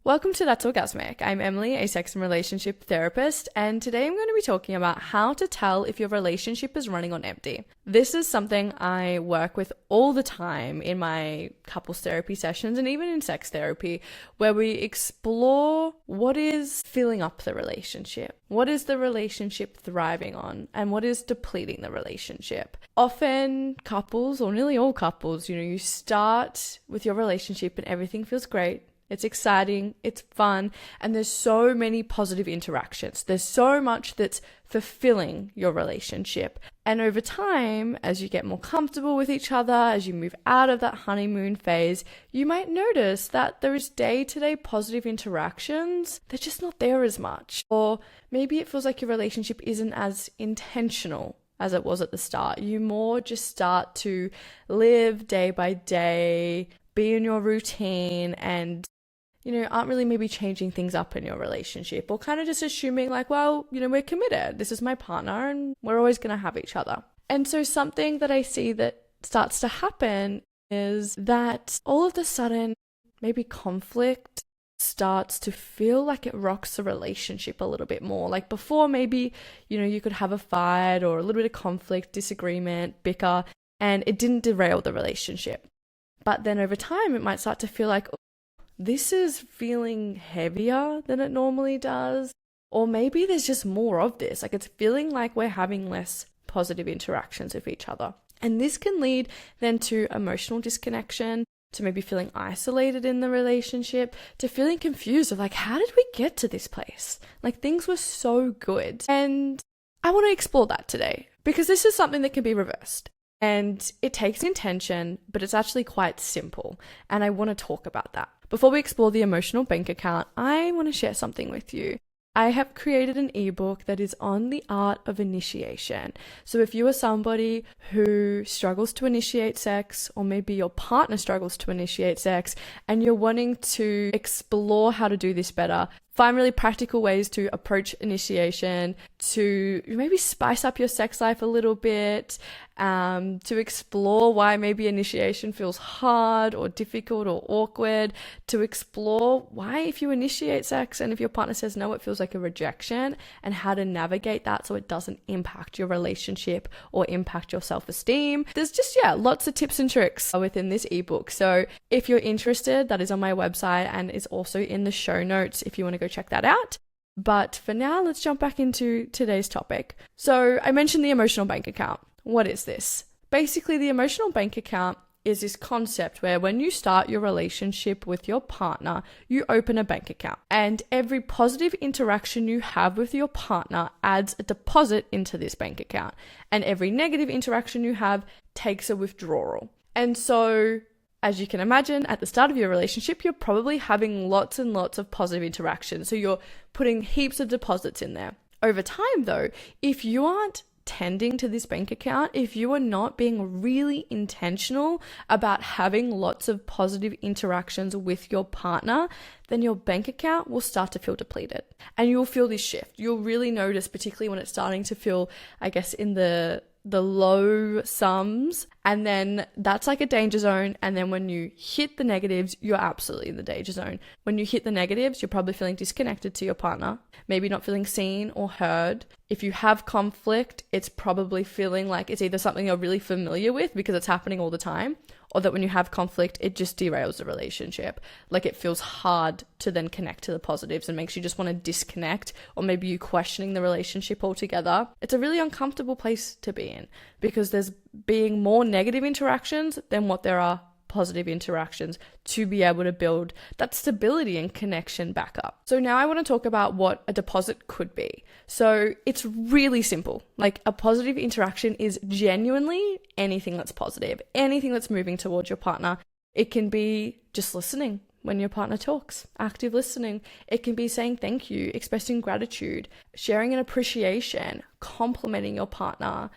Welcome to That's Orgasmic. I'm Emily, a sex and relationship therapist, and today I'm going to be talking about how to tell if your relationship is running on empty. This is something I work with all the time in my couples therapy sessions and even in sex therapy, where we explore what is filling up the relationship, what is the relationship thriving on, and what is depleting the relationship. Often couples, or nearly all couples, you start with your relationship and everything feels great. It's exciting, it's fun, and there's so many positive interactions. There's so much that's fulfilling your relationship. And over time, as you get more comfortable with each other, as you move out of that honeymoon phase, you might notice that there is day-to-day positive interactions. They're just not there as much. Or maybe it feels like your relationship isn't as intentional as it was at the start. You more just start to live day by day, be in your routine, and aren't really maybe changing things up in your relationship, or kind of just assuming like, well, we're committed. This is my partner and we're always going to have each other. And so something that I see that starts to happen is that all of a sudden, maybe conflict starts to feel like it rocks the relationship a little bit more. Like before, maybe, you could have a fight or a little bit of conflict, disagreement, bicker, and it didn't derail the relationship. But then over time, it might start to feel like, this is feeling heavier than it normally does. Or maybe there's just more of this. Like it's feeling like we're having less positive interactions with each other. And this can lead then to emotional disconnection, to maybe feeling isolated in the relationship, to feeling confused of like, how did we get to this place? Like things were so good. And I want to explore that today because this is something that can be reversed. And it takes intention, but it's actually quite simple. And I want to talk about that. Before we explore the emotional bank account, I want to share something with you. I have created an ebook that is on the art of initiation. So if you are somebody who struggles to initiate sex, or maybe your partner struggles to initiate sex, and you're wanting to explore how to do this better, find really practical ways to approach initiation, to maybe spice up your sex life a little bit, to explore why maybe initiation feels hard or difficult or awkward, to explore why if you initiate sex and if your partner says no, it feels like a rejection, and how to navigate that so it doesn't impact your relationship or impact your self-esteem. There's just, lots of tips and tricks within this ebook. So if you're interested, that is on my website and is also in the show notes if you want to go check that out. But for now, let's jump back into today's topic. So I mentioned the emotional bank account. What is this? Basically, the emotional bank account is this concept where when you start your relationship with your partner, you open a bank account. And every positive interaction you have with your partner adds a deposit into this bank account. And every negative interaction you have takes a withdrawal. And so, as you can imagine, at the start of your relationship, you're probably having lots and lots of positive interactions. So you're putting heaps of deposits in there. Over time, though, if you aren't tending to this bank account, if you are not being really intentional about having lots of positive interactions with your partner, then your bank account will start to feel depleted. And you'll feel this shift. You'll really notice, particularly when it's starting to feel, I guess, in the low sums, and then that's like a danger zone. And then when you hit the negatives, you're absolutely in the danger zone. When you hit the negatives, you're probably feeling disconnected to your partner, maybe not feeling seen or heard. If you have conflict, it's probably feeling like it's either something you're really familiar with because it's happening all the time, or that when you have conflict, it just derails the relationship. Like it feels hard to then connect to the positives and makes you just want to disconnect, or maybe you questioning the relationship altogether. It's a really uncomfortable place to be in because there's being more negative interactions than what there are positive interactions to be able to build that stability and connection back up. So now I want to talk about what a deposit could be. So it's really simple. Like a positive interaction is genuinely anything that's positive, anything that's moving towards your partner. It can be just listening when your partner talks, active listening. It can be saying thank you, expressing gratitude, sharing an appreciation, complimenting your partner,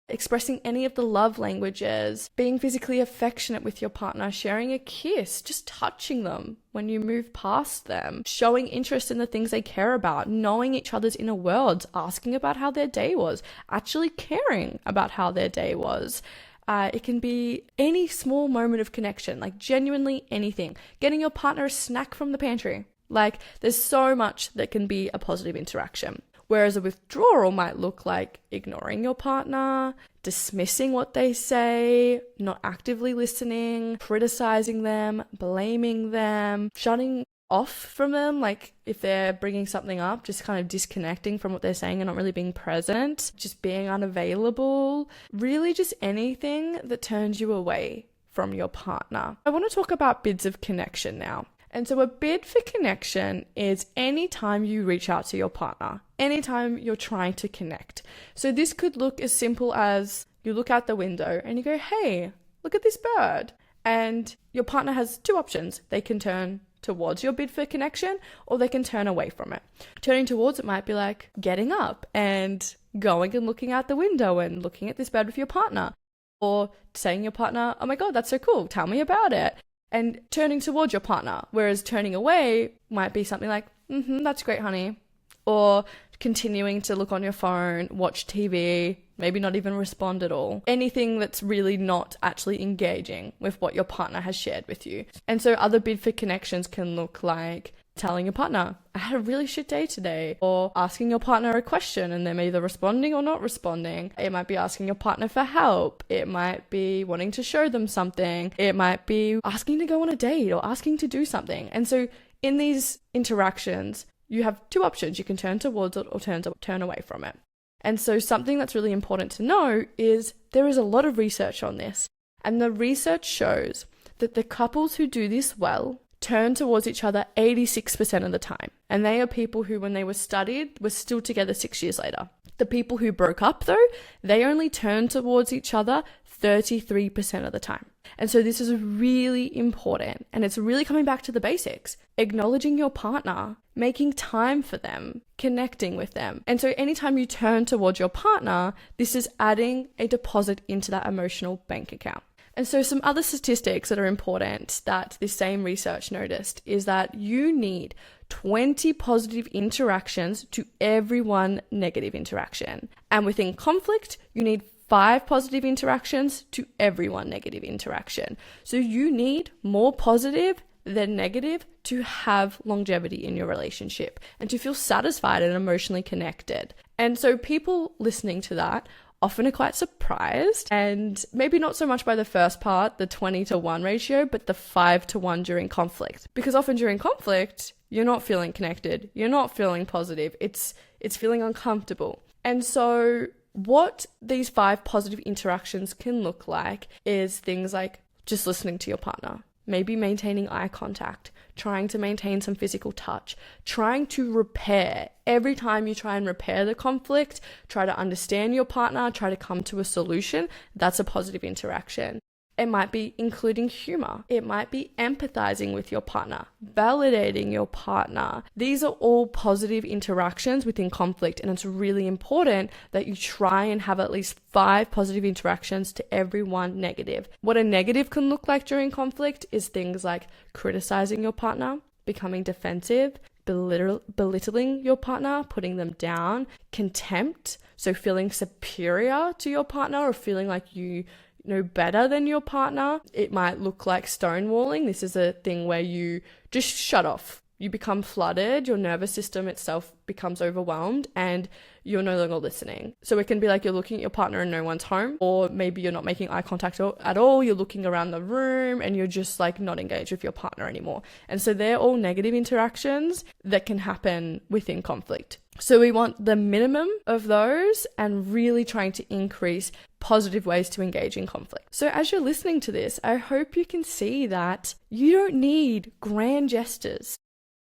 expressing any of the love languages, being physically affectionate with your partner, sharing a kiss, just touching them when you move past them, showing interest in the things they care about, knowing each other's inner worlds, asking about how their day was, actually caring about how their day was. It can be any small moment of connection, like genuinely anything. Getting your partner a snack from the pantry, Like, there's so much that can be a positive interaction. Whereas a withdrawal might look like ignoring your partner, dismissing what they say, not actively listening, criticizing them, blaming them, shutting off from them. Like, if they're bringing something up, just kind of disconnecting from what they're saying and not really being present, just being unavailable, really just anything that turns you away from your partner. I want to talk about bids of connection now. And so a bid for connection is any time you reach out to your partner, anytime you're trying to connect. So this could look as simple as you look out the window and you go, hey, look at this bird. And your partner has two options. They can turn towards your bid for connection, or they can turn away from it. Turning towards it might be like getting up and going and looking out the window and looking at this bird with your partner, or saying to your partner, oh my God, that's so cool, tell me about it. And turning towards your partner, whereas turning away might be something like, that's great, honey. Or continuing to look on your phone, watch TV, maybe not even respond at all. Anything that's really not actually engaging with what your partner has shared with you. And so other bid for connections can look like telling your partner, I had a really shit day today, or asking your partner a question and them either responding or not responding. It might be asking your partner for help. It might be wanting to show them something. It might be asking to go on a date or asking to do something. And so in these interactions, you have two options. You can turn towards it or turn away from it. And so something that's really important to know is there is a lot of research on this. And the research shows that the couples who do this well turn towards each other 86% of the time. And they are people who, when they were studied, were still together 6 years later. The people who broke up, though, they only turn towards each other 33% of the time. And so this is really important. And it's really coming back to the basics. Acknowledging your partner, making time for them, connecting with them. And so anytime you turn towards your partner, this is adding a deposit into that emotional bank account. And so some other statistics that are important that this same research noticed is that you need 20 positive interactions to every one negative interaction. And within conflict, you need 5 positive interactions to every one negative interaction. So you need more positive than negative to have longevity in your relationship and to feel satisfied and emotionally connected. And so people listening to that often are quite surprised, and maybe not so much by the first part, the 20-to-1 ratio, but the 5-to-1 during conflict. Because often during conflict, you're not feeling connected, you're not feeling positive, it's feeling uncomfortable. And so what these 5 positive interactions can look like is things like just listening to your partner, maybe maintaining eye contact, trying to maintain some physical touch, trying to repair. Every time you try and repair the conflict, try to understand your partner, try to come to a solution, that's a positive interaction. It might be including humor. It might be empathizing with your partner, validating your partner. These are all positive interactions within conflict, and it's really important that you try and have at least 5 positive interactions to every one negative. What a negative can look like during conflict is things like criticizing your partner, becoming defensive, belittling your partner, putting them down, contempt, so feeling superior to your partner or feeling like you know better than your partner. It might look like stonewalling. This is a thing where you just shut off. You become flooded, your nervous system itself becomes overwhelmed, and you're no longer listening. So it can be like you're looking at your partner and no one's home, or maybe you're not making eye contact at all. You're looking around the room and you're just like not engaged with your partner anymore. And so they're all negative interactions that can happen within conflict. So we want the minimum of those and really trying to increase positive ways to engage in conflict. So as you're listening to this, I hope you can see that you don't need grand gestures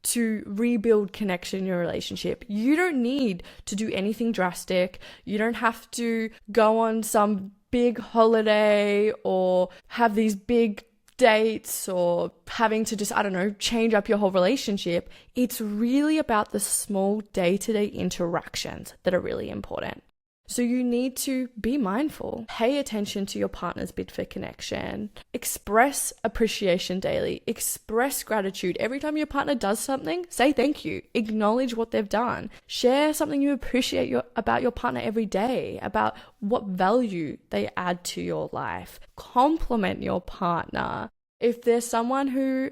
to rebuild connection in your relationship. You don't need to do anything drastic. You don't have to go on some big holiday or have these big dates or having to just, change up your whole relationship. It's really about the small day-to-day interactions that are really important. So you need to be mindful, pay attention to your partner's bid for connection, express appreciation daily, express gratitude. Every time your partner does something, say thank you, acknowledge what they've done, share something you appreciate about your partner every day, about what value they add to your life, compliment your partner. If there's someone who,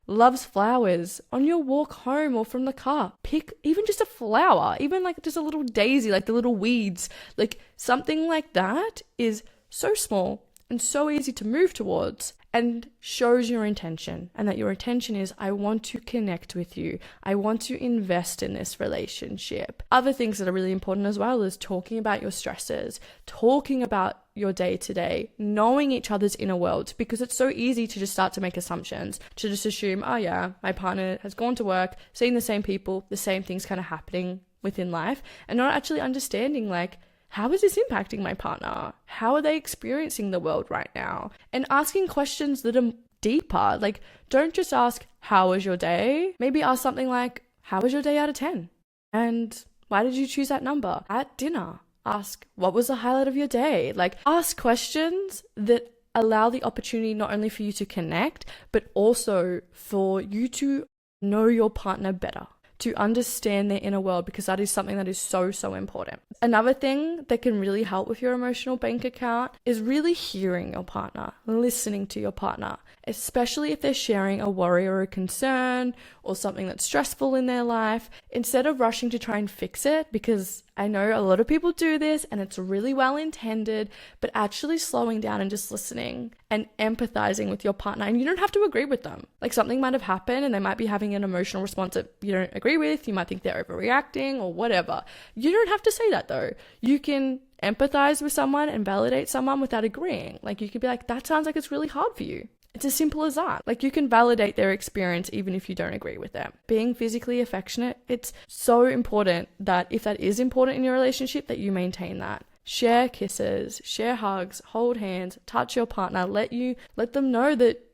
loves flowers, on your walk home or from the car, pick even just a flower, even like just a little daisy, like the little weeds, like something like that is so small and so easy to move towards and shows your intention, and that your intention is, I want to connect with you. I want to invest in this relationship. Other things that are really important as well is talking about your stresses, talking about your day to day, knowing each other's inner worlds, because it's so easy to just start to make assumptions, to just assume, oh yeah, my partner has gone to work, seeing the same people, the same things kind of happening within life, and not actually understanding like, how is this impacting my partner? How are they experiencing the world right now? And asking questions that are deeper. Like, don't just ask, how was your day? Maybe ask something like, how was your day out of 10? And why did you choose that number? At dinner, ask, what was the highlight of your day? Like, ask questions that allow the opportunity not only for you to connect, but also for you to know your partner better, to understand their inner world, because that is something that is so, so important. Another thing that can really help with your emotional bank account is really hearing your partner, listening to your partner, especially if they're sharing a worry or a concern or something that's stressful in their life, instead of rushing to try and fix it, because I know a lot of people do this and it's really well intended, but actually slowing down and just listening and empathizing with your partner. And you don't have to agree with them. Like, something might have happened and they might be having an emotional response that you don't agree with. You might think they're overreacting or whatever. You don't have to say that though. You can empathize with someone and validate someone without agreeing. Like, you could be like, that sounds like it's really hard for you. It's as simple as that. Like, you can validate their experience even if you don't agree with them. Being physically affectionate, it's so important that if that is important in your relationship, that you maintain that. Share kisses, share hugs, hold hands, touch your partner, let them know that,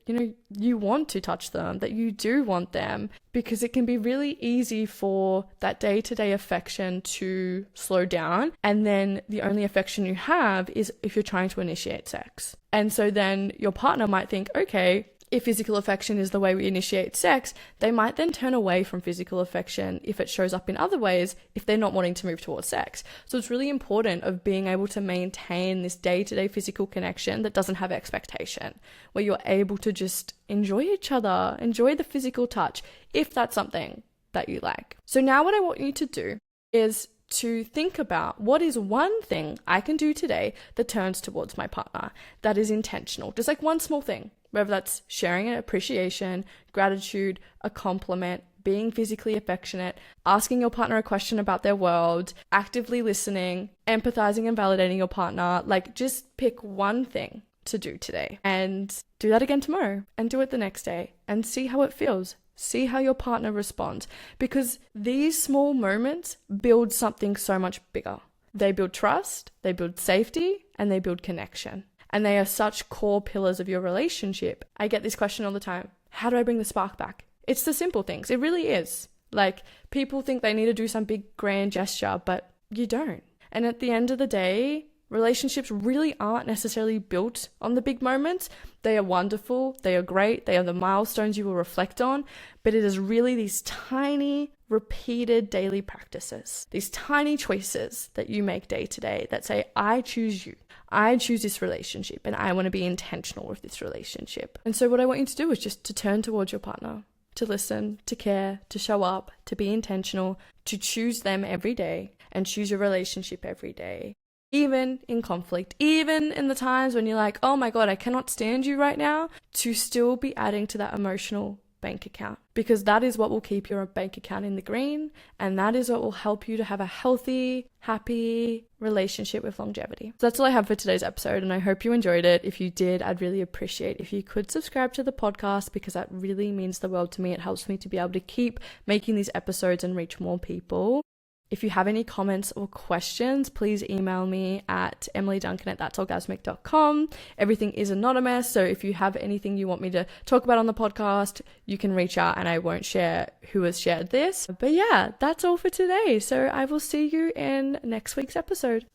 you want to touch them, that you do want them, because it can be really easy for that day-to-day affection to slow down. And then the only affection you have is if you're trying to initiate sex. And so then your partner might think, okay, if physical affection is the way we initiate sex, they might then turn away from physical affection if it shows up in other ways, if they're not wanting to move towards sex. So it's really important of being able to maintain this day-to-day physical connection that doesn't have expectation, where you're able to just enjoy each other, enjoy the physical touch, if that's something that you like. So now what I want you to do is to think about, what is one thing I can do today that turns towards my partner, that is intentional, just like one small thing. Whether that's sharing an appreciation, gratitude, a compliment, being physically affectionate, asking your partner a question about their world, actively listening, empathizing and validating your partner. Like, just pick one thing to do today and do that again tomorrow and do it the next day and see how it feels. See how your partner responds, because these small moments build something so much bigger. They build trust, they build safety, and they build connection. And they are such core pillars of your relationship. I get this question all the time. How do I bring the spark back? It's the simple things. It really is. Like, people think they need to do some big grand gesture, but you don't. And at the end of the day, relationships really aren't necessarily built on the big moments. They are wonderful. They are great. They are the milestones you will reflect on. But it is really these tiny, repeated daily practices, these tiny choices that you make day to day that say, I choose you. I choose this relationship and I want to be intentional with this relationship. And so what I want you to do is just to turn towards your partner, to listen, to care, to show up, to be intentional, to choose them every day and choose your relationship every day. Even in conflict, even in the times when you're like, oh my God, I cannot stand you right now, to still be adding to that emotional bank account, because that is what will keep your bank account in the green, and that is what will help you to have a healthy, happy relationship with longevity. So that's all I have for today's episode, and I hope you enjoyed it. If you did, I'd really appreciate if you could subscribe to the podcast, because that really means the world to me. It helps me to be able to keep making these episodes and reach more people. If you have any comments or questions, please email me at emilyduncan@that'sorgasmic.com. Everything is anonymous, so if you have anything you want me to talk about on the podcast, you can reach out and I won't share who has shared this. But yeah, that's all for today. So I will see you in next week's episode.